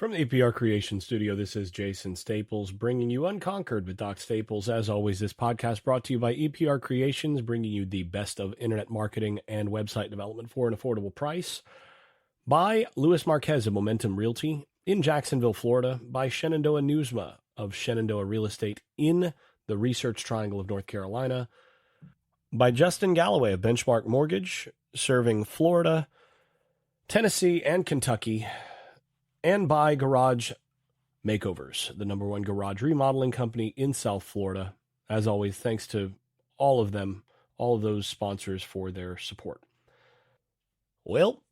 From the APR Creation Studio, this is Jason Staples bringing you Unconquered with Doc Staples. As always, this podcast brought to you by EPR Creations, bringing you the best of internet marketing and website development for an affordable price. By Luis Marquez of Momentum Realty in Jacksonville, Florida. By Shenandoah Newsma of Shenandoah Real Estate in the Research Triangle of North Carolina. By Justin Galloway of Benchmark Mortgage, serving Florida, Tennessee, and Kentucky. And by Garage Makeovers, the number one garage remodeling company in South Florida. As always, thanks to all of them, all of those sponsors for their support. Well,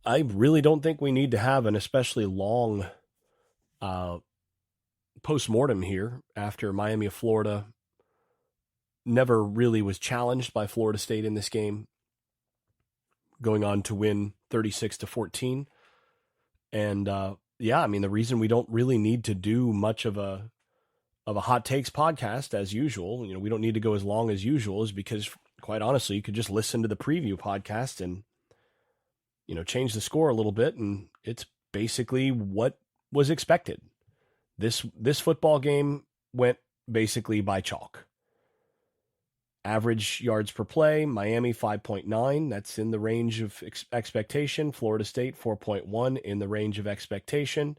I really don't think we need to have an especially long post-mortem here after Miami of Florida never really was challenged by Florida State in this game, going on to win 36-14. And the reason we don't really need to do much of a hot takes podcast as usual, we don't need to go as long as usual, is because, quite honestly, you could just listen to the preview podcast and, change the score a little bit, and it's basically what was expected. This football game went basically by chalk. Average yards per play, Miami 5.9. That's in the range of expectation. Florida State 4.1 in the range of expectation.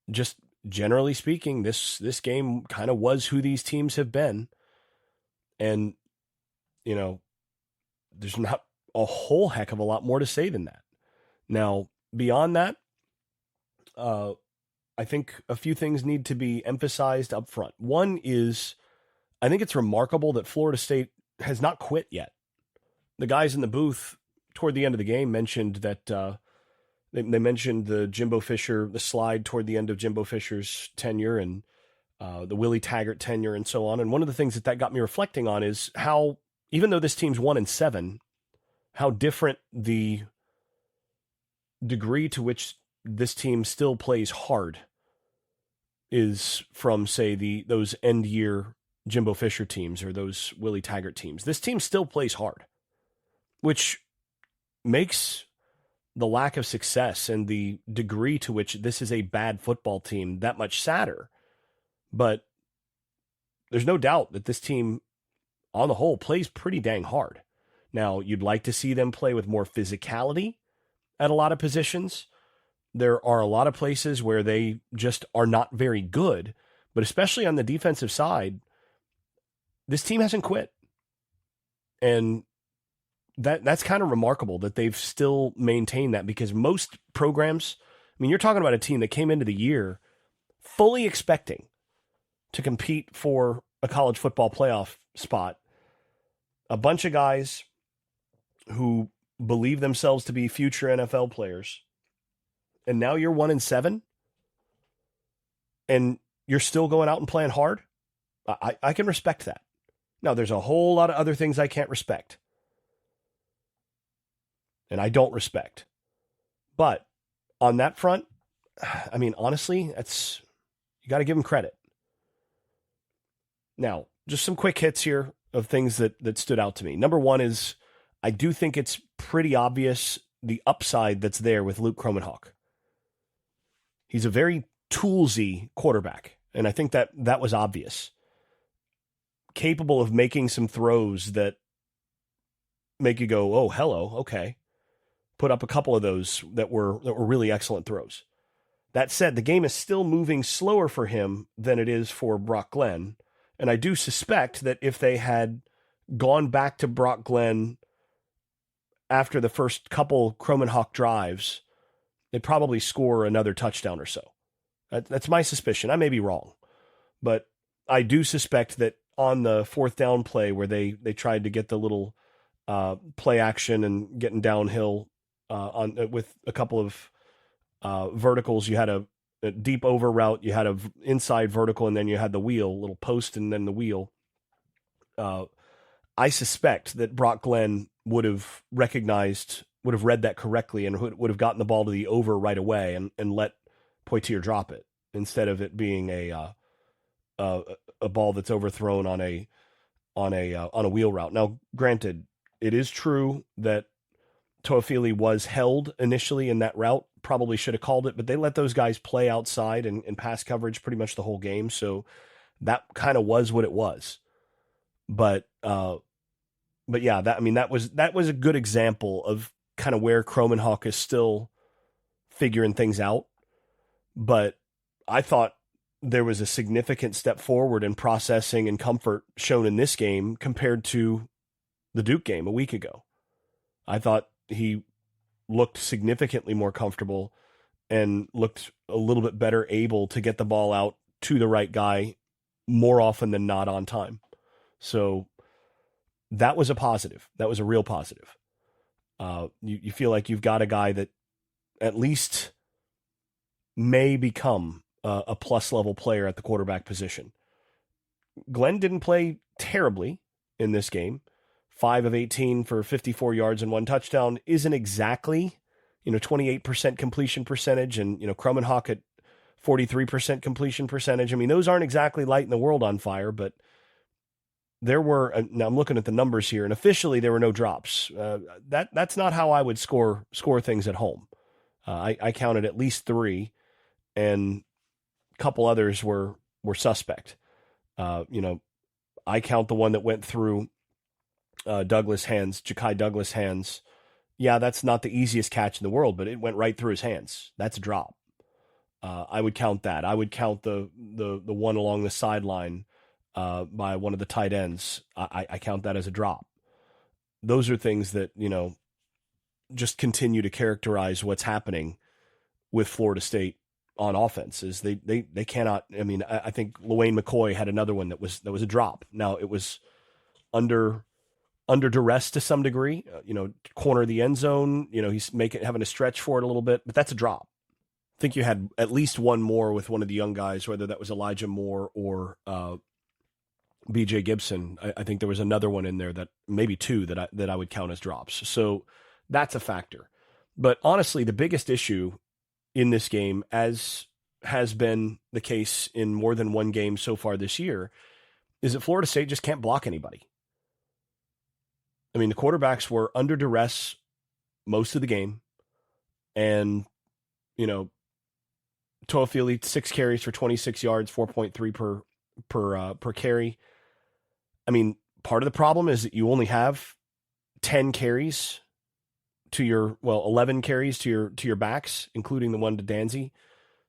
Just generally speaking, this game kind of was who these teams have been. And, there's not a whole heck of a lot more to say than that. Now, beyond that, I think a few things need to be emphasized up front. One is, I think it's remarkable that Florida State has not quit yet. The guys in the booth toward the end of the game mentioned that they mentioned the slide toward the end of Jimbo Fisher's tenure and the Willie Taggart tenure and so on. And one of the things that got me reflecting on is how, even though this team's 1-7, how different the degree to which this team still plays hard is from, say, those end year Jimbo Fisher teams or those Willie Taggart teams. This team still plays hard, which makes the lack of success and the degree to which this is a bad football team that much sadder. But there's no doubt that this team, on the whole, plays pretty dang hard. Now, you'd like to see them play with more physicality at a lot of positions. There are a lot of places where they just are not very good, but especially on the defensive side, this team hasn't quit. And that's kind of remarkable that they've still maintained that, because most programs, you're talking about a team that came into the year fully expecting to compete for a college football playoff spot. A bunch of guys who believe themselves to be future NFL players. And now you're 1-7 and you're still going out and playing hard. I can respect that. Now, there's a whole lot of other things I can't respect. And I don't respect. But on that front, honestly, you got to give them credit. Now, just some quick hits here of things that stood out to me. Number one is, I do think it's pretty obvious the upside that's there with Luke Kromenhoek. He's a very toolsy quarterback, and I think that was obvious. Capable of making some throws that make you go, oh, hello, okay. Put up a couple of those that were really excellent throws. That said, the game is still moving slower for him than it is for Brock Glenn, and I do suspect that if they had gone back to Brock Glenn after the first couple Kromenhoek drives, they'd probably score another touchdown or so. That's my suspicion. I may be wrong, but I do suspect that on the fourth down play where they tried to get the little play action and getting downhill with a couple of verticals, you had a deep over route, you had a inside vertical, and then you had the wheel, little post, and then the wheel. I suspect that Brock Glenn would have read that correctly and would have gotten the ball to the over right away and let Poitier drop it, instead of it being a ball that's overthrown on a wheel route. Now, granted, it is true that Toafili was held initially in that route probably should have called it, but they let those guys play outside and pass coverage pretty much the whole game. So that kind of was what it was. But yeah, that was a good example of kind of where Kromenhoek is still figuring things out. But I thought there was a significant step forward in processing and comfort shown in this game compared to the Duke game a week ago. I thought he looked significantly more comfortable and looked a little bit better able to get the ball out to the right guy more often than not on time. So that was a positive. That was a real positive. You feel like you've got a guy that at least may become a plus level player at the quarterback position. Glenn didn't play terribly in this game. 5 of 18 for 54 yards and 1 touchdown isn't exactly, 28% completion percentage, and, Kromenhoek at 43% completion percentage. I mean, those aren't exactly lighting the world on fire, but there were, now I'm looking at the numbers here, and officially there were no drops. That's not how I would score things at home. I counted at least 3, and a couple others were suspect. I count the one that went through Ja'Kai Douglas' hands. Yeah, that's not the easiest catch in the world, but it went right through his hands. That's a drop. I would count that. I would count the one along the sideline by one of the tight ends. I count that as a drop. Those are things that, just continue to characterize what's happening with Florida State on offense. Is they cannot. I mean, I think Lewayne McCoy had another one that was a drop. Now it was under duress to some degree, corner of the end zone, he's having to stretch for it a little bit, but that's a drop. I think you had at least one more with one of the young guys, whether that was Elijah Moore or BJ Gibson. I think there was another one in there, that maybe 2 that I would count as drops. So that's a factor. But honestly, the biggest issue in this game, as has been the case in more than one game so far this year, is that Florida State just can't block anybody. I mean, the quarterbacks were under duress most of the game. And, Toafili, 6 carries for 26 yards, 4.3 per carry. I mean, part of the problem is that you only have 10 carries to 11 carries to your backs, including the one to Danzy.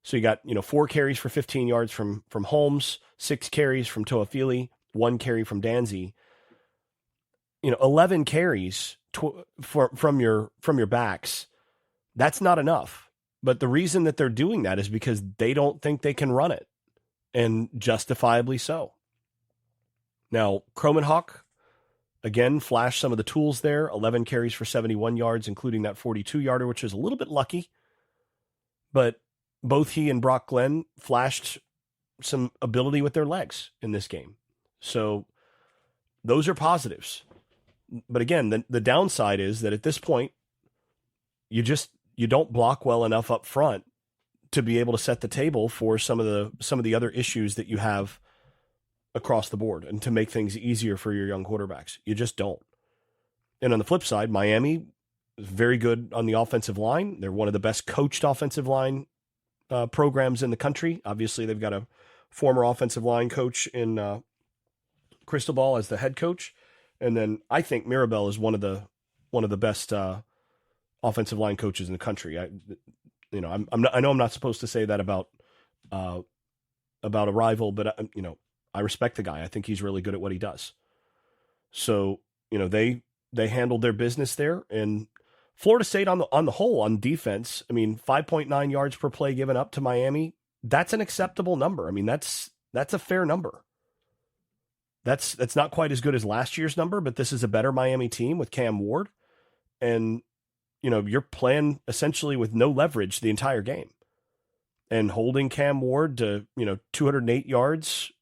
So you got, 4 carries for 15 yards from Holmes, 6 carries from Toafili, 1 carry from Danzy. 11 carries from your backs, that's not enough. But the reason that they're doing that is because they don't think they can run it, and justifiably so. Now, Kromenhoek, again, flashed some of the tools there. 11 carries for 71 yards, including that 42-yarder, which was a little bit lucky. But both he and Brock Glenn flashed some ability with their legs in this game. So those are positives. But again, the downside is that at this point, you don't block well enough up front to be able to set the table for some of the other issues that you have across the board, and to make things easier for your young quarterbacks. You just don't. And on the flip side, Miami is very good on the offensive line. They're one of the best coached offensive line programs in the country. Obviously, they've got a former offensive line coach in Cristobal as the head coach. And then I think Mirabel is one of the best offensive line coaches in the country. I know I'm not supposed to say that about a rival, but I respect the guy. I think he's really good at what he does. So they handled their business there, and Florida State on the whole on defense. I mean, 5.9 yards per play given up to Miami. That's an acceptable number. I mean, that's a fair number. That's not quite as good as last year's number, but this is a better Miami team with Cam Ward. And, you're playing essentially with no leverage the entire game. And holding Cam Ward to, 208 yards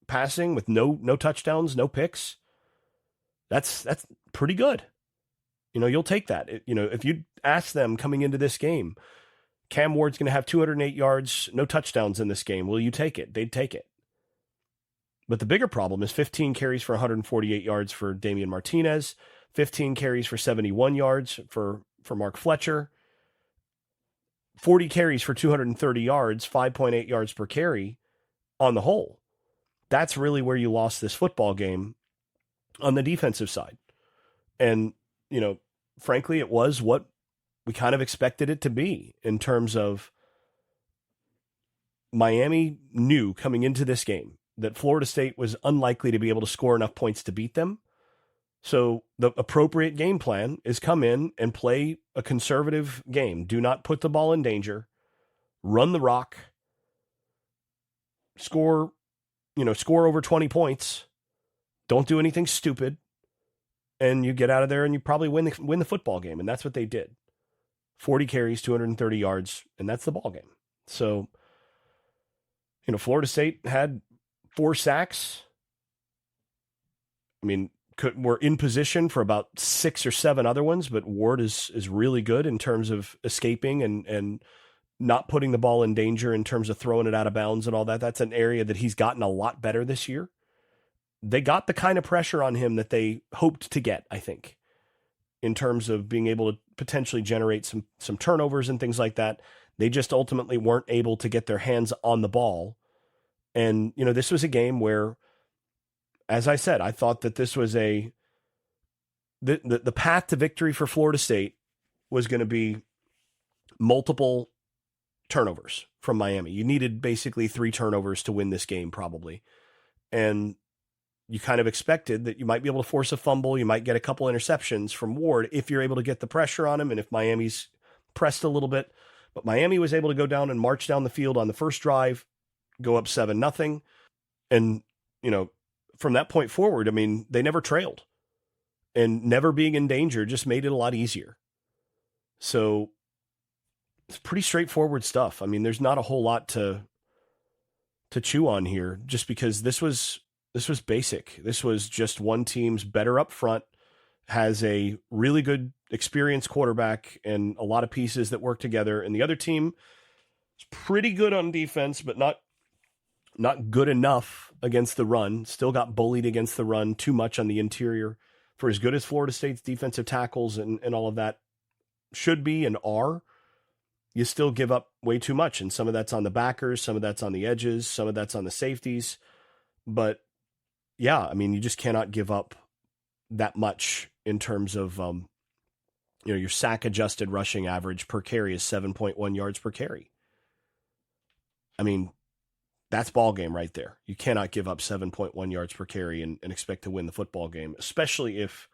passing with no touchdowns, no picks. That's pretty good. You'll take that. If you ask them coming into this game, Cam Ward's going to have 208 yards, no touchdowns in this game, will you take it? They'd take it. But the bigger problem is 15 carries for 148 yards for Damian Martinez, 15 carries for 71 yards for Mark Fletcher. 40 carries for 230 yards, 5.8 yards per carry on the whole. That's really where you lost this football game on the defensive side. And, frankly, it was what we kind of expected it to be in terms of Miami knew coming into this game that Florida State was unlikely to be able to score enough points to beat them. So the appropriate game plan is come in and play a conservative game. Do not put the ball in danger. Run the rock. Score over 20 points. Don't do anything stupid. And you get out of there and you probably win the football game. And that's what they did. 40 carries, 230 yards, and that's the ball game. So, Florida State had 4 sacks. I mean, were in position for about 6 or 7 other ones, but Ward is really good in terms of escaping and not putting the ball in danger in terms of throwing it out of bounds and all that. That's an area that he's gotten a lot better this year. They got the kind of pressure on him that they hoped to get, I think, in terms of being able to potentially generate some turnovers and things like that. They just ultimately weren't able to get their hands on the ball. And, this was a game where, as I said, I thought that this was the path to victory for Florida State was going to be multiple turnovers from Miami. You needed basically 3 turnovers to win this game probably. And you kind of expected that you might be able to force a fumble. You might get a couple interceptions from Ward if you're able to get the pressure on him and if Miami's pressed a little bit. But Miami was able to go down and march down the field on the first drive, go up 7-0. And, from that point forward, I mean, they never trailed. And never being in danger just made it a lot easier. So it's pretty straightforward stuff. I mean, there's not a whole lot to chew on here just because this was basic. This was just one team's better up front, has a really good experienced quarterback and a lot of pieces that work together. And the other team is pretty good on defense, but not good enough against the run. Still got bullied against the run too much on the interior. For as good as Florida State's defensive tackles and all of that should be and are, you still give up way too much. And some of that's on the backers, some of that's on the edges, some of that's on the safeties. But yeah, I mean, you just cannot give up that much in terms of, your sack adjusted rushing average per carry is 7.1 yards per carry. I mean, that's ball game right there. You cannot give up 7.1 yards per carry and expect to win the football game, especially if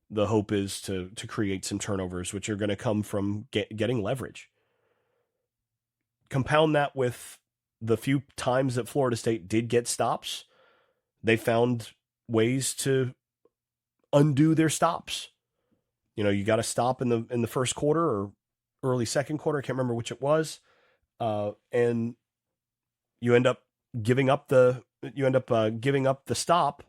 the hope is to create some turnovers, which are going to come from getting leverage. Compound that with the few times that Florida State did get stops, they found ways to undo their stops. You got a stop in the first quarter or early second quarter. I can't remember which it was. And you end up giving up the stop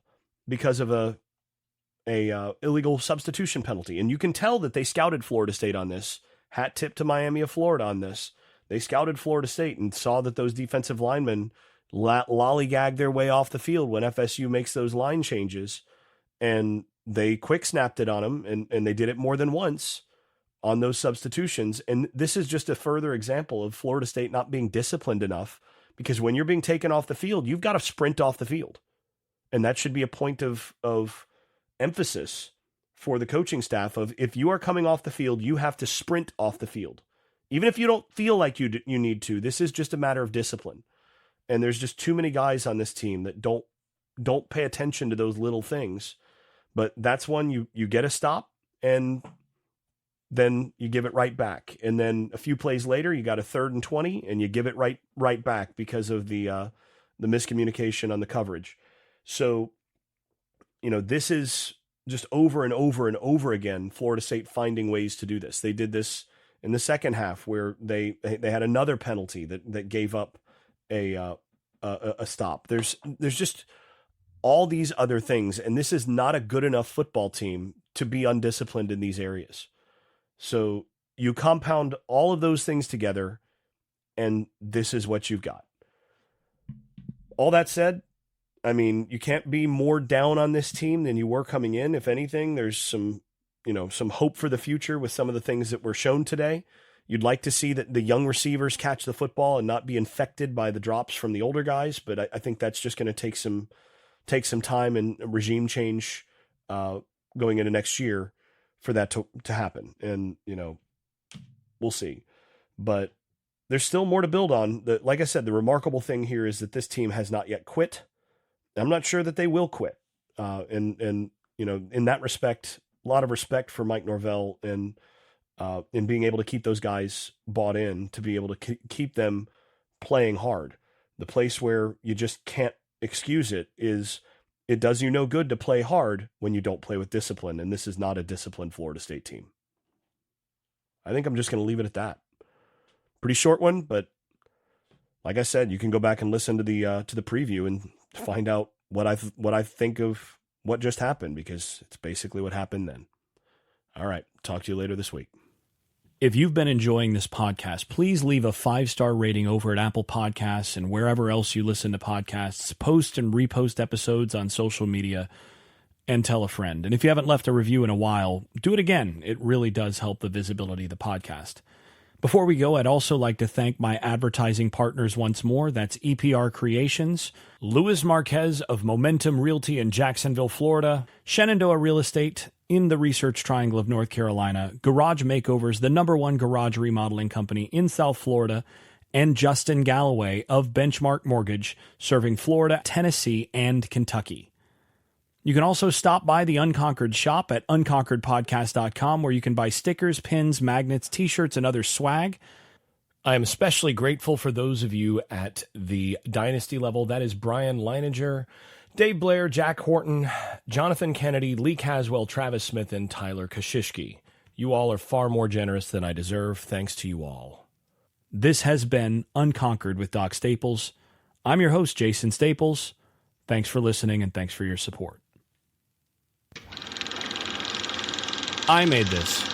because of a illegal substitution penalty. And you can tell that they scouted Florida State on this. Hat tip to Miami of Florida on this. They scouted Florida State and saw that those defensive linemen lollygag their way off the field when FSU makes those line changes, and they quick snapped it on them, and they did it more than once on those substitutions. And this is just a further example of Florida State not being disciplined enough, because when you're being taken off the field, you've got to sprint off the field. And that should be a point of emphasis for the coaching staff of, if you are coming off the field, you have to sprint off the field. Even if you don't feel like you need to, this is just a matter of discipline. And there's just too many guys on this team that don't pay attention to those little things. But that's one you get a stop and then you give it right back. And then a few plays later, you got a 3rd and 20 and you give it right back because of the miscommunication on the coverage. So, this is just over and over and over again, Florida State finding ways to do this. They did this in the second half where they had another penalty that gave up a stop. There's just all these other things, and this is not a good enough football team to be undisciplined in these areas. So you compound all of those things together, and this is what you've got. All that said, I mean, you can't be more down on this team than you were coming in. If anything, there's some hope for the future with some of the things that were shown today. You'd like to see that the young receivers catch the football and not be infected by the drops from the older guys, but I think that's just going to take some time and regime change going into next year for that to happen. And, we'll see. But there's still more to build on. Like I said, the remarkable thing here is that this team has not yet quit. I'm not sure that they will quit. And in that respect, a lot of respect for Mike Norvell and in being able to keep those guys bought in, to be able to keep them playing hard. The place where you just can't excuse it is it does you no good to play hard when you don't play with discipline, and this is not a disciplined Florida State team. I think I'm just going to leave it at that. Pretty short one, but like I said, you can go back and listen to the preview and find out what I think of what just happened, because it's basically what happened then. All right, talk to you later this week. If you've been enjoying this podcast, please leave a 5-star rating over at Apple Podcasts and wherever else you listen to podcasts. Post and repost episodes on social media and tell a friend. And if you haven't left a review in a while, do it again. It really does help the visibility of the podcast. Before we go, I'd also like to thank my advertising partners once more. That's EPR Creations, Luis Marquez of Momentum Realty in Jacksonville, Florida, Shenandoah Real Estate in the Research Triangle of North Carolina, Garage Makeovers, the #1 garage remodeling company in South Florida, and Justin Galloway of Benchmark Mortgage, serving Florida, Tennessee, and Kentucky. You can also stop by the Unconquered Shop at unconqueredpodcast.com, where you can buy stickers, pins, magnets, t-shirts, and other swag. I am especially grateful for those of you at the Dynasty level. That is Brian Leininger, Dave Blair, Jack Horton, Jonathan Kennedy, Lee Caswell, Travis Smith, and Tyler Kashishki. You all are far more generous than I deserve. Thanks to you all. This has been Unconquered with Doc Staples. I'm your host, Jason Staples. Thanks for listening, and thanks for your support. I made this.